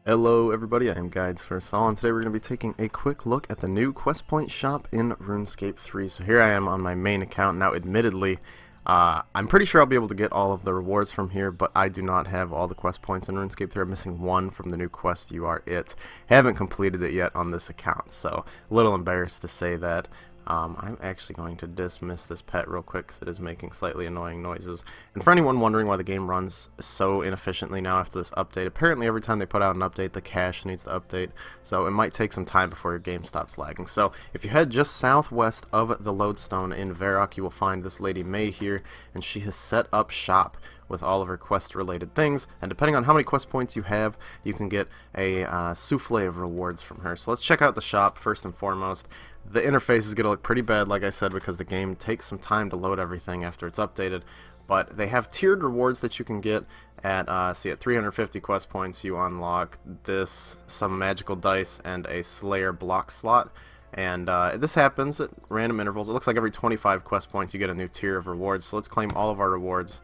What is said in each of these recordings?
Hello everybody, I am GuidesForUsAll, and today we're going to be taking a quick look at the new quest point shop in RuneScape 3. So here I am on my main account. Now admittedly, I'm pretty sure I'll be able to get all of the rewards from here, but I do not have all the quest points in RuneScape 3. I'm missing one from the new quest, You Are It. Haven't completed it yet on this account, so a little embarrassed to say that. I'm actually going to dismiss this pet real quick because it is making slightly annoying noises. And for anyone wondering why the game runs so inefficiently now after this update, apparently every time they put out an update, the cache needs to update, so it might take some time before your game stops lagging. So if you head just southwest of the lodestone in Varrock, you will find this lady May here, and she has set up shop with all of her quest related things, and depending on how many quest points you have, you can get a souffle of rewards from her. So let's check out the shop first and foremost. The interface is going to look pretty bad, like I said, because the game takes some time to load everything after it's updated, but they have tiered rewards that you can get at, at 350 quest points you unlock this, some magical dice, and a Slayer block slot. And this happens at random intervals. It looks like every 25 quest points you get a new tier of rewards, so let's claim all of our rewards.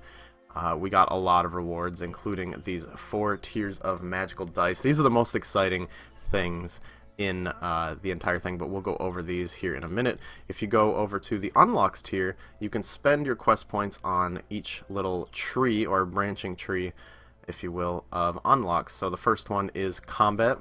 We got a lot of rewards, including these 4 tiers of magical dice. These are the most exciting things in the entire thing, but we'll go over these here in a minute. If you go over to the unlocks tier, you can spend your quest points on each little tree, or branching tree, if you will, of unlocks. So the first one is combat,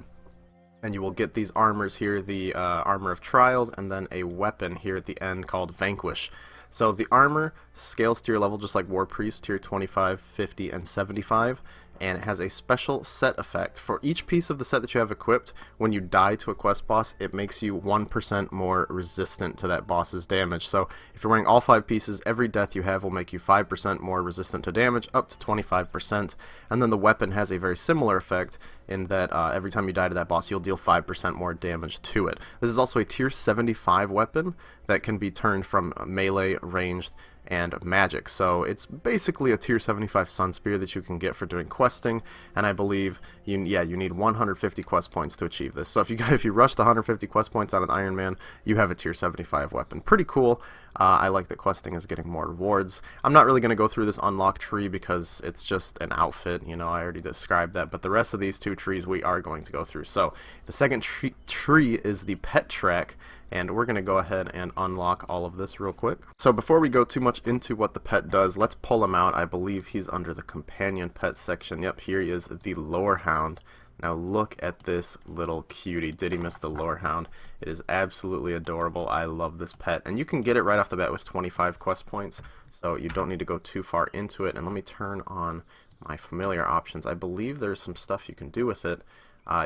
and you will get these armors here, the armor of trials, and then a weapon here at the end called Vanquish. So the armor scales to your level just like War Priest, tier 25, 50, and 75, and it has a special set effect. For each piece of the set that you have equipped, when you die to a quest boss, it makes you 1% more resistant to that boss's damage. So if you're wearing all 5 pieces, every death you have will make you 5% more resistant to damage, up to 25%. And then the weapon has a very similar effect in that every time you die to that boss, you'll deal 5% more damage to it. This is also a tier 75 weapon that can be turned from melee, ranged, and magic. So it's basically a tier 75 Sun Spear that you can get for doing questing, and I believe you need 150 quest points to achieve this. So if you rush the 150 quest points on an Iron Man, you have a tier 75 weapon. Pretty cool. I like that questing is getting more rewards. I'm not really going to go through this unlock tree because it's just an outfit, you know, I already described that, but the rest of these 2 trees we are going to go through. So the second tree is the pet track, and we're going to go ahead and unlock all of this real quick. So before we go too much into what the pet does, let's pull him out. I believe he's under the companion pet section. Yep, here he is, the Hound. Now look at this little cutie. Did he miss the Hound? It is absolutely adorable. I love this pet, and you can get it right off the bat with 25 quest points, so you don't need to go too far into it. And let me turn on my familiar options. I believe there's some stuff you can do with it.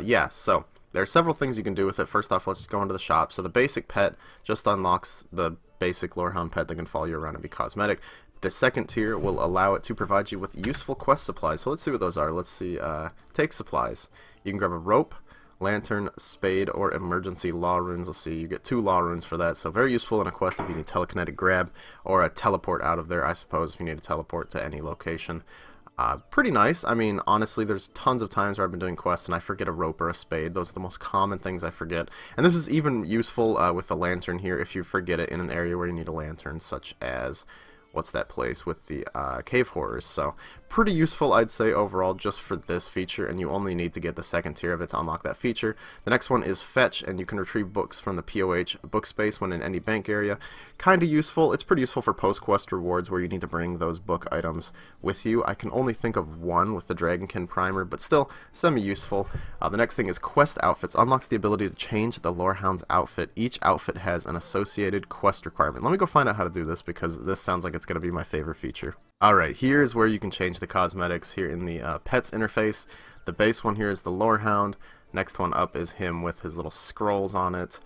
Yeah, so there are several things you can do with it. First off, let's just go into the shop. So the basic pet just unlocks the basic Hound pet that can follow you around and be cosmetic. The second tier will allow it to provide you with useful quest supplies. So let's see what those are. Let's see, take supplies. You can grab a rope, lantern, spade, or emergency law runes. Let's see, you get 2 law runes for that. So very useful in a quest if you need telekinetic grab or a teleport out of there, I suppose, if you need to teleport to any location. Pretty nice. I mean, honestly, there's tons of times where I've been doing quests and I forget a rope or a spade. Those are the most common things I forget. And this is even useful with the lantern here if you forget it in an area where you need a lantern, such as, what's that place with the cave horrors. So pretty useful, I'd say, overall, just for this feature, and you only need to get the second tier of it to unlock that feature. The next one is fetch, and you can retrieve books from the POH book space when in any bank area. Kind of useful. It's pretty useful for post-quest rewards where you need to bring those book items with you. I can only think of one with the Dragonkin primer, but still semi-useful. The next thing is quest outfits. Unlocks the ability to change the Hound's outfit. Each outfit has an associated quest requirement. Let me go find out how to do this because this sounds like it's going to be my favorite feature. Alright, here is where you can change the cosmetics here in the pets interface. The base one here is the Hound. Next one up is him with his little scrolls on it.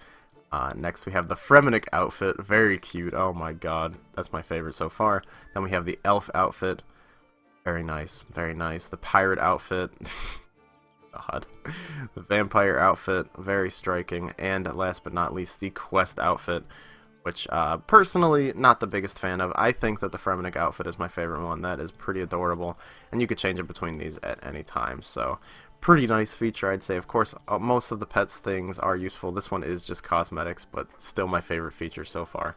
Next we have the Fremenic outfit, very cute, oh my god, that's my favorite so far. Then we have the elf outfit, very nice, very nice. The pirate outfit, god. The vampire outfit, very striking. And last but not least, the quest outfit, which personally not the biggest fan of. I think that the Fremenic outfit is my favorite one. That is pretty adorable, and you could change it between these at any time, so pretty nice feature, I'd say. Of course, most of the pets things are useful. This one is just cosmetics, but still my favorite feature so far.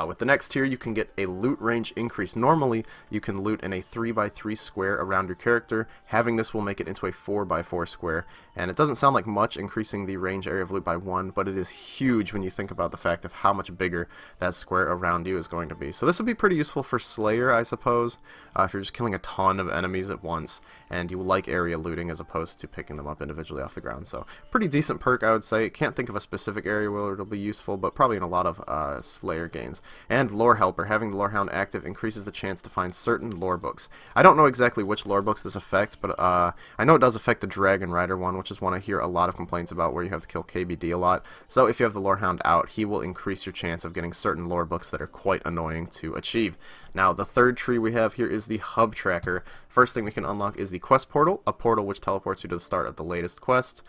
With the next tier, you can get a loot range increase. Normally, you can loot in a 3x3 square around your character. Having this will make it into a 4x4 square. And it doesn't sound like much increasing the range area of loot by 1, but it is huge when you think about the fact of how much bigger that square around you is going to be. So this would be pretty useful for Slayer, I suppose, if you're just killing a ton of enemies at once, and you like area looting as opposed to picking them up individually off the ground. So pretty decent perk, I would say. Can't think of a specific area where it'll be useful, but probably in a lot of Slayer gains. And Lore Helper, having the Lore Hound active increases the chance to find certain lore books. I don't know exactly which lore books this affects, but I know it does affect the Dragon Rider one, which is one I hear a lot of complaints about, where you have to kill KBD a lot. So if you have the Lore Hound out, he will increase your chance of getting certain lore books that are quite annoying to achieve. Now, the third tree we have here is the Hub Tracker. First thing we can unlock is the Quest Portal, a portal which teleports you to the start of the latest quest.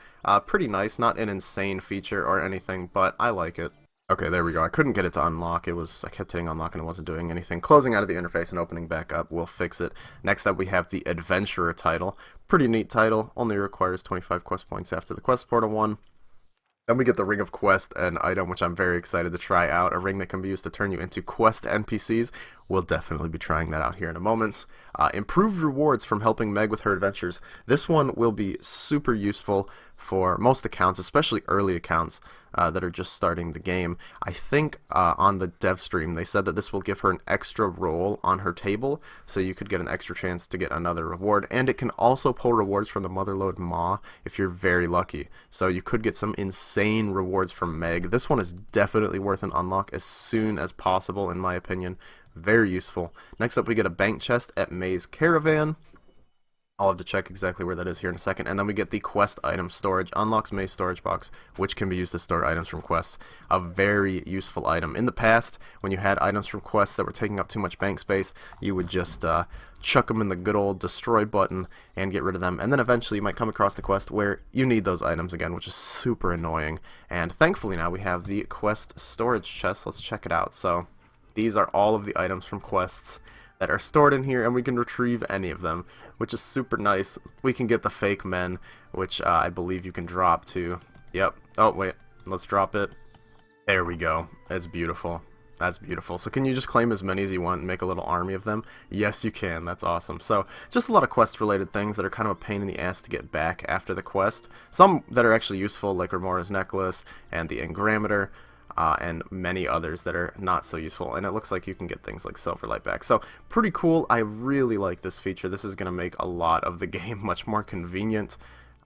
Pretty nice, not an insane feature or anything, but I like it. Okay, there we go. I couldn't get it to unlock. I kept hitting unlock and it wasn't doing anything. Closing out of the interface and opening back up will fix it. Next up we have the Adventurer title. Pretty neat title. Only requires 25 quest points after the Quest Portal one. Then we get the Ring of Quest, an item which I'm very excited to try out. A ring that can be used to turn you into quest NPCs. We'll definitely be trying that out here in a moment. Improved rewards from helping Meg with her adventures. This one will be super useful for most accounts, especially early accounts that are just starting the game. I think on the dev stream they said that this will give her an extra roll on her table, so you could get an extra chance to get another reward, and it can also pull rewards from the Motherlode Maw if you're very lucky. So you could get some insane rewards from Meg. This one is definitely worth an unlock as soon as possible, in my opinion. Very useful. Next up we get a bank chest at May's Caravan. I'll have to check exactly where that is here in a second. And then we get the quest item storage. Unlocks May's storage box, which can be used to store items from quests. A very useful item. In the past, when you had items from quests that were taking up too much bank space, you would just chuck them in the good old destroy button and get rid of them. And then eventually you might come across the quest where you need those items again, which is super annoying. And thankfully now we have the quest storage chest. Let's check it out. So these are all of the items from quests that are stored in here, and we can retrieve any of them, which is super nice. We can get the fake men, which I believe you can drop too. Yep. Oh, wait. Let's drop it. There we go. That's beautiful. That's beautiful. So can you just claim as many as you want and make a little army of them? Yes, you can. That's awesome. So just a lot of quest-related things that are kind of a pain in the ass to get back after the quest. Some that are actually useful, like Remora's Necklace and the Engrameter. And many others that are not so useful, and it looks like you can get things like Silverlight back. So pretty cool. I really like this feature. This is going to make a lot of the game much more convenient.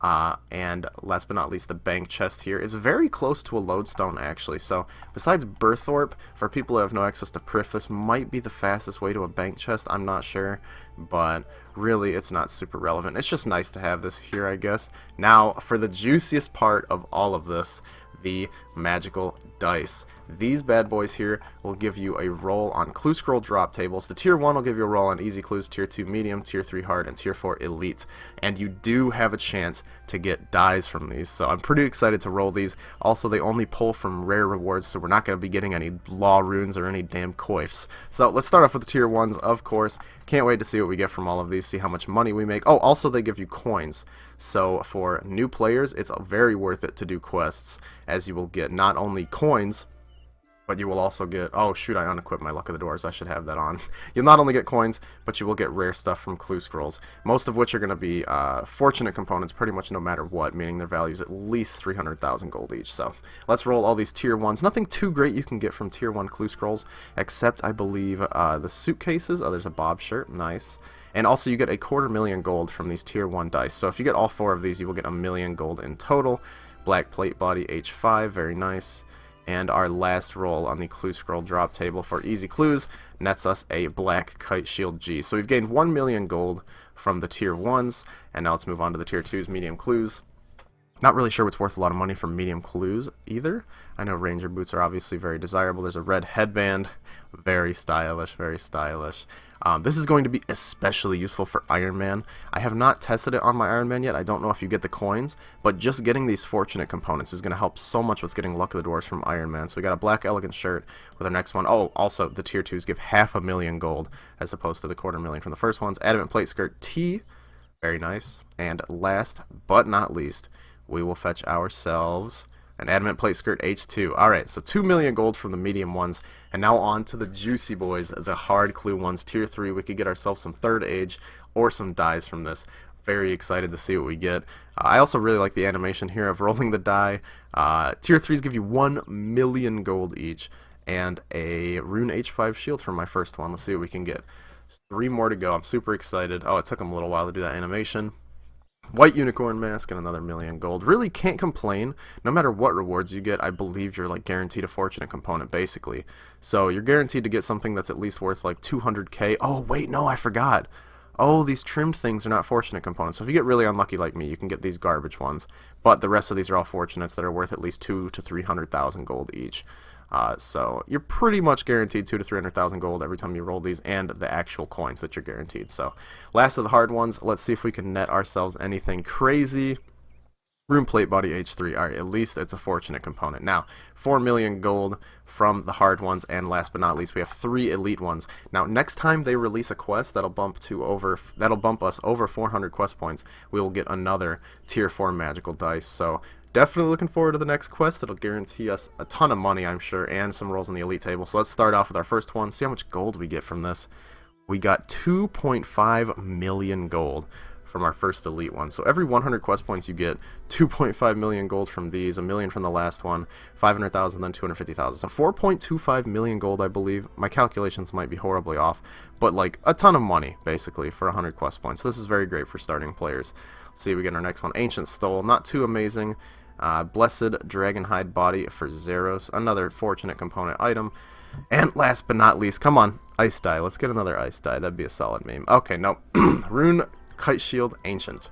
And last but not least, the bank chest here is very close to a lodestone actually. So besides Birthorpe, for people who have no access to Prif, this might be the fastest way to a bank chest. I'm not sure, but really it's not super relevant. It's just nice to have this here, I guess. Now for the juiciest part of all of this, the magical dice. These bad boys here will give you a roll on clue scroll drop tables. The tier 1 will give you a roll on easy clues, tier 2 medium, tier 3 hard, and tier 4 elite. And you do have a chance to get dies from these, so I'm pretty excited to roll these. Also, they only pull from rare rewards, so we're not going to be getting any law runes or any damn coifs. So let's start off with the tier 1s, of course. Can't wait to see what we get from all of these, see how much money we make. Oh, also they give you coins. So for new players, it's very worth it to do quests, as you will get not only coins, but you will also get, oh shoot, I unequipped my Luck of the Doors, I should have that on. You'll not only get coins, but you will get rare stuff from clue scrolls, most of which are going to be fortunate components pretty much no matter what, meaning their value is at least 300,000 gold each. So let's roll all these tier 1s. Nothing too great you can get from tier 1 clue scrolls, except I believe the suitcases. Oh, there's a Bob shirt, nice. And also you get a 250,000 gold from these tier 1 dice. So if you get all 4 of these, you will get 1,000,000 gold in total. Black plate body H5, very nice. And our last roll on the clue scroll drop table for easy clues nets us a black kite shield G. So we've gained 1,000,000 gold from the tier 1s, and now let's move on to the tier 2s, medium clues. Not really sure what's worth a lot of money from medium clues either. I know ranger boots are obviously very desirable. There's a red headband, very stylish, very stylish. This is going to be especially useful for Iron Man. I have not tested it on my Iron Man yet. I don't know if you get the coins, but just getting these fortunate components is going to help so much with getting Luck of the Dwarves from Iron Man. So we got a black elegant shirt with our next one. Oh, also the tier 2s give 500,000 gold as opposed to the 250,000 from the first ones. Adamant plate skirt T, very nice. And last but not least, we will fetch ourselves an adamant plate skirt H2. Alright, so 2 million gold from the medium ones, and now on to the juicy boys, the hard clue ones, tier 3. We could get ourselves some third age or some dies from this. Very excited to see what we get. I also really like the animation here of rolling the die. Tier 3s give you 1 million gold each, and a Rune H5 shield from my first one. Let's see what we can get. 3 more to go. I'm super excited. Oh, it took them a little while to do that animation. White unicorn mask and another million gold. Really can't complain. No matter what rewards you get, I believe you're like guaranteed a fortunate component basically. So you're guaranteed to get something that's at least worth like 200k. Oh wait, no, I forgot. Oh, these trimmed things are not fortunate components. So if you get really unlucky like me, you can get these garbage ones. But the rest of these are all fortunates that are worth at least 200 to 300,000 gold each. So you're pretty much guaranteed 200 to 300,000 gold every time you roll these, and the actual coins that you're guaranteed. So last of the hard ones, let's see if we can net ourselves anything crazy. Rune plate body H3. Alright, at least it's a fortunate component. Now, 4 million gold from the hard ones, and last but not least, we have 3 elite ones. Now, next time they release a quest that'll bump us over 400 quest points, we will get another tier 4 magical dice. So definitely looking forward to the next quest. It'll guarantee us a ton of money, I'm sure, and some rolls on the elite table. So let's start off with our first one. See how much gold we get from this. We got 2.5 million gold from our first elite one. So every 100 quest points you get 2.5 million gold from these, a million from the last one, 500,000, then 250,000. So 4.25 million gold, I believe. My calculations might be horribly off, but like a ton of money basically for 100 quest points. So this is very great for starting players. Let's see, we get our next one. Ancient Stole, not too amazing. Blessed Dragonhide body for Zeros, another fortunate component item. And last but not least, come on, ice die. Let's get another ice die. That'd be a solid meme. Okay, no. Rune Kite Shield Ancient.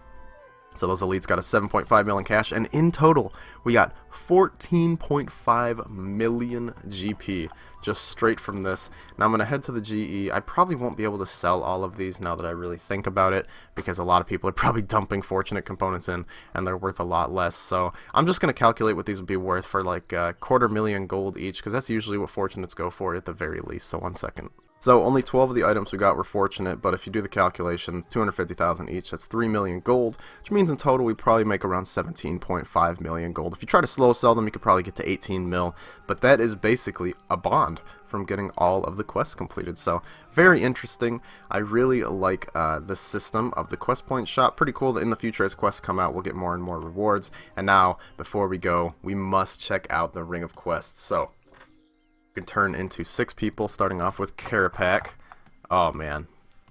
So those elites got a 7.5 million cash, and in total we got 14.5 million GP just straight from this. Now I'm going to head to the GE. I probably won't be able to sell all of these now that I really think about it, because a lot of people are probably dumping fortunate components in, and they're worth a lot less. So I'm just going to calculate what these would be worth for like a 250,000 gold each, because that's usually what fortunates go for at the very least. So 1 second. So only 12 of the items we got were fortunate, but if you do the calculations, 250,000 each, that's 3 million gold, which means in total we probably make around 17.5 million gold. If you try to slow sell them, you could probably get to 18 mil, but that is basically a bond from getting all of the quests completed. So very interesting. I really like the system of the quest point shop. Pretty cool that in the future as quests come out, we'll get more and more rewards. And now, before we go, we must check out the Ring of Quests. So can turn into 6 people, starting off with Carapac. Oh man,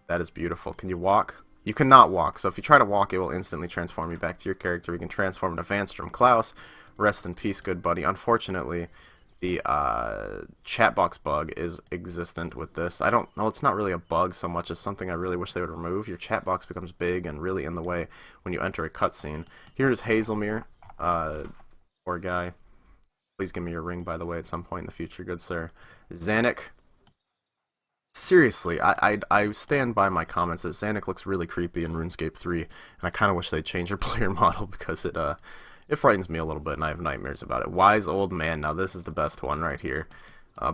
that is beautiful. Can you walk? You cannot walk, so if you try to walk, it will instantly transform you back to your character. We can transform into Vanstrom Klaus. Rest in peace, good buddy. Unfortunately, the chat box bug is existent with this. I don't know, it's not really a bug so much as something I really wish they would remove. Your chat box becomes big and really in the way when you enter a cutscene. Here's Hazelmere, poor guy. Please give me your ring, by the way, at some point in the future, good sir. Zanuck. Seriously, I stand by my comments that Zanuck looks really creepy in RuneScape 3, and I kind of wish they'd change your player model because it frightens me a little bit, and I have nightmares about it. Wise Old Man. Now, this is the best one right here.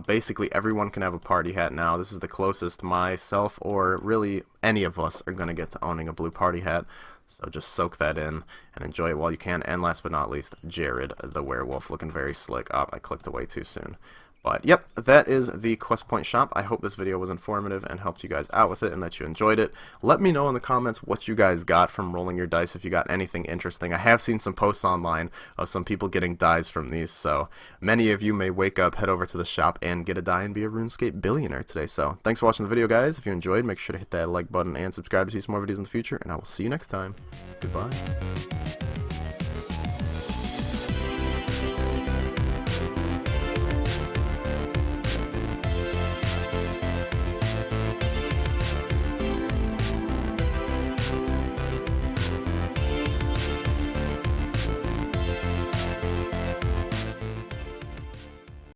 Basically, everyone can have a party hat now. This is the closest myself, or really any of us, are going to get to owning a blue party hat. So just soak that in and enjoy it while you can. And last but not least, Jared the werewolf, looking very slick. Oh, I clicked away too soon. But yep, that is the Quest Point shop. I hope this video was informative and helped you guys out with it and that you enjoyed it. Let me know in the comments what you guys got from rolling your dice, if you got anything interesting. I have seen some posts online of some people getting dies from these, so many of you may wake up, head over to the shop, and get a die and be a RuneScape billionaire today. So thanks for watching the video, guys. If you enjoyed, make sure to hit that like button and subscribe to see some more videos in the future, and I will see you next time. Goodbye.